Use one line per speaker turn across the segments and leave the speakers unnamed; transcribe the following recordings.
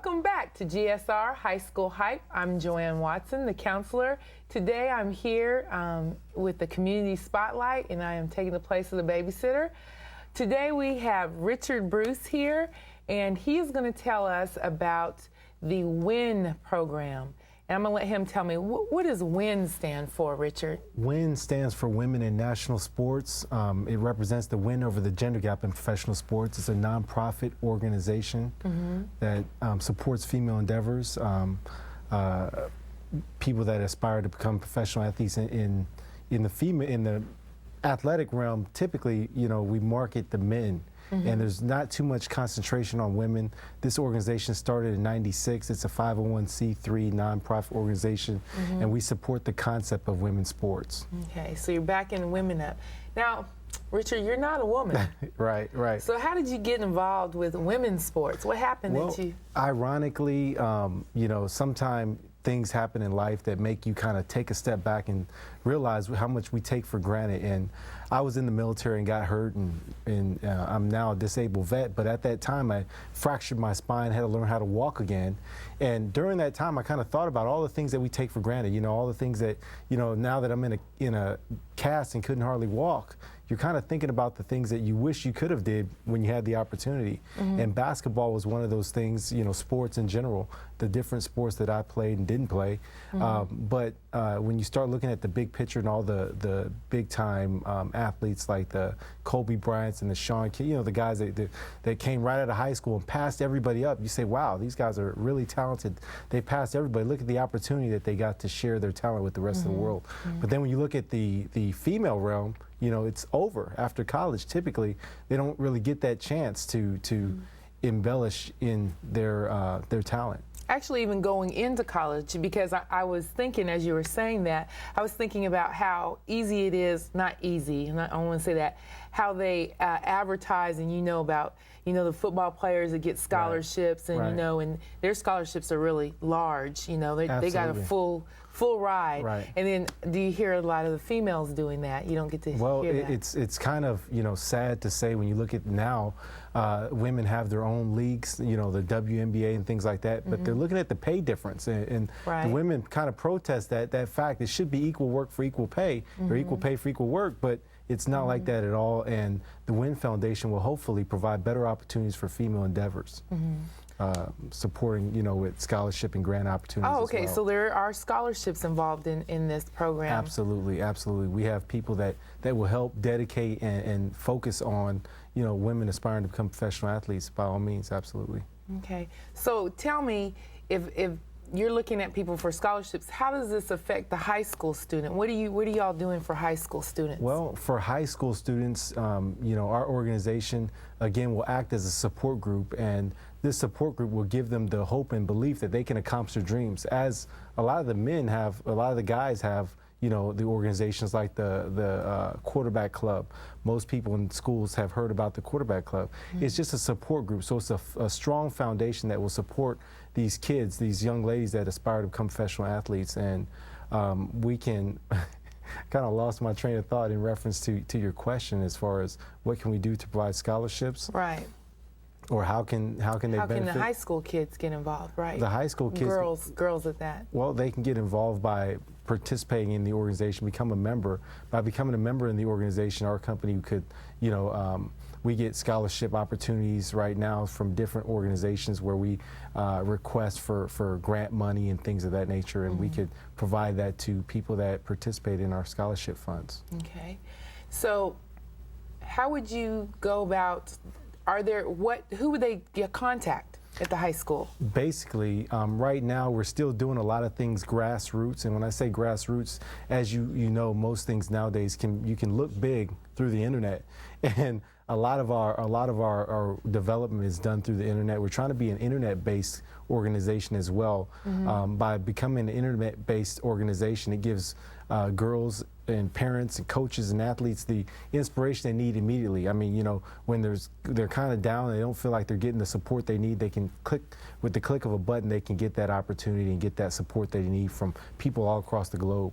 Welcome back to GSR High School Hype. I'm Joanne Watson, the counselor. Today I'm here with the Community Spotlight, and I am taking the place of the babysitter. Today we have Richard Bruce here, and he is going to tell us about the WIN program. And I'm going to let him tell me, what does WIN stand for, Richard?
WIN stands for Women in National Sports. It represents the win over the gender gap in professional sports. It's a nonprofit organization that supports female endeavors, people that aspire to become professional athletes in the athletic realm. Typically, we market the men. And there's not too much concentration on women. This organization started in '96. It's a 501c3 nonprofit organization, and we support the concept of women's sports.
Okay, so you're backing women up. Now, Richard, you're not a woman.
Right.
So how did you get involved with women's sports? What happened that you...
Ironically, sometimes things happen in life that make you kind of take a step back and realize how much we take for granted. And I was in the military and got hurt, and I'm now a disabled vet, but at that time I fractured my spine, had to learn how to walk again. And during that time I kind of thought about all the things that we take for granted, all the things that, now that I'm in a cast and couldn't hardly walk, you're kind of thinking about the things that you wish you could have did when you had the opportunity. And basketball was one of those things, sports in general, the different sports that I played and didn't play. But when you start looking at the big picture and all the big time athletes like the Kobe Bryants and the Sean, the guys that came right out of high school and passed everybody up, you say, wow, these guys are really talented. They passed everybody. Look at the opportunity that they got to share their talent with the rest of the world. But then when you look at the female realm, it's over after college. Typically, they don't really get that chance to embellish in their talent.
Actually, even going into college, because I was thinking, as you were saying that, I was thinking about how easy it is, not easy, and I don't want to say that, how they advertise, and about, the football players that get scholarships, and and their scholarships are really large. They got a full ride.
Right.
And then, do you hear a lot of the females doing that? You don't get to hear that.
It's kind of sad to say when you look at now, women have their own leagues, the WNBA and things like that, but they're looking at the pay difference, and the women kind of protest that fact. It should be equal work for equal pay, or equal pay for equal work, but it's not like that at all, and the WIN Foundation will hopefully provide better opportunities for female endeavors. Supporting, with scholarship and grant opportunities.
Oh, okay.
As well.
So there are scholarships involved in this program.
Absolutely. We have people that will help dedicate and focus on, women aspiring to become professional athletes. By all means, absolutely.
Okay. So tell me, if you're looking at people for scholarships, how does this affect the high school student? What are y'all doing for high school students? Well,
for high school students, our organization, again, will act as a support group, and this support group will give them the hope and belief that they can accomplish their dreams. As a lot of the men have, a lot of the guys have, the organizations like the quarterback club. Most people in schools have heard about the quarterback club. It's just a support group, so it's a strong foundation that will support these kids, these young ladies that aspire to become professional athletes. And we can kind of lost my train of thought in reference to your question as far as what can we do to provide scholarships.
Right.
Or how can they benefit?
How can the high school kids get involved, right?
The high school kids.
Girls at that.
Well, they can get involved by participating in the organization, become a member. By becoming a member in the organization, our company could, we get scholarship opportunities right now from different organizations where we request for grant money and things of that nature, and we could provide that to people that participate in our scholarship funds.
Okay. So how would you go about, who would they contact at the high school?
Basically, right now we're still doing a lot of things grassroots, and when I say grassroots, as you know, most things nowadays you can look big through the internet, and a lot of our development is done through the internet. We're trying to be an internet-based organization as well. By becoming an internet-based organization, it gives girls and parents and coaches and athletes the inspiration they need immediately. I mean, when they're kind of down, they don't feel like they're getting the support they need, they can with the click of a button, they can get that opportunity and get that support they need from people all across the globe.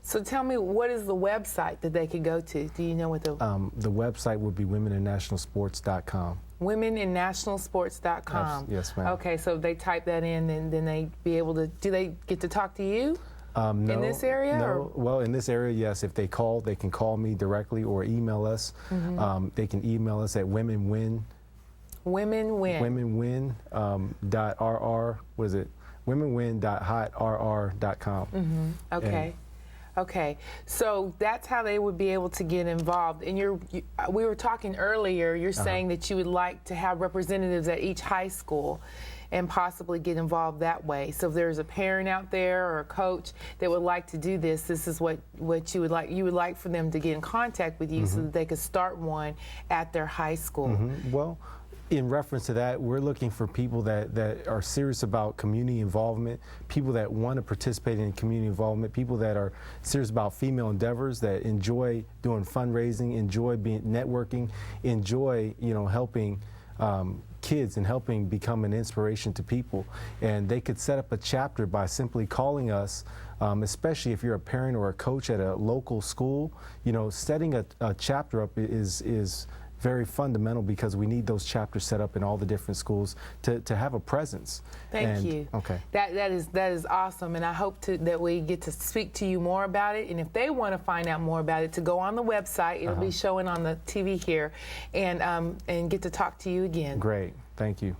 So tell me, what is the website that they could go to? Do you know what the
website would be womeninnationalsports.com.
womeninnationalsports.com.
Yes, ma'am.
Okay, so if they type that in, then they be able to. Do they get to talk to you?
No,
in this area?
No.
Or?
Well, in this area, yes. If they call, they can call me directly or email us. They can email us at womenwin.
Womenwin.
Womenwin .rr. Was it womenwin.hotrr.com?
Okay. Okay, so that's how they would be able to get involved. And we were talking earlier, you're saying that you would like to have representatives at each high school and possibly get involved that way. So if there's a parent out there or a coach that would like to do this, this is what you would like. You would like for them to get in contact with you so that they could start one at their high school.
Well, in reference to that, we're looking for people that are serious about community involvement, people that want to participate in community involvement, people that are serious about female endeavors, that enjoy doing fundraising, enjoy being networking, enjoy helping kids and helping become an inspiration to people. And they could set up a chapter by simply calling us, especially if you're a parent or a coach at a local school. Setting a chapter up is very fundamental, because we need those chapters set up in all the different schools to have a presence.
Thank you.
Okay.
That is awesome, and I hope that we get to speak to you more about it. And if they want to find out more about it, to go on the website. It'll be showing on the TV here, and get to talk to you again.
Great. Thank you.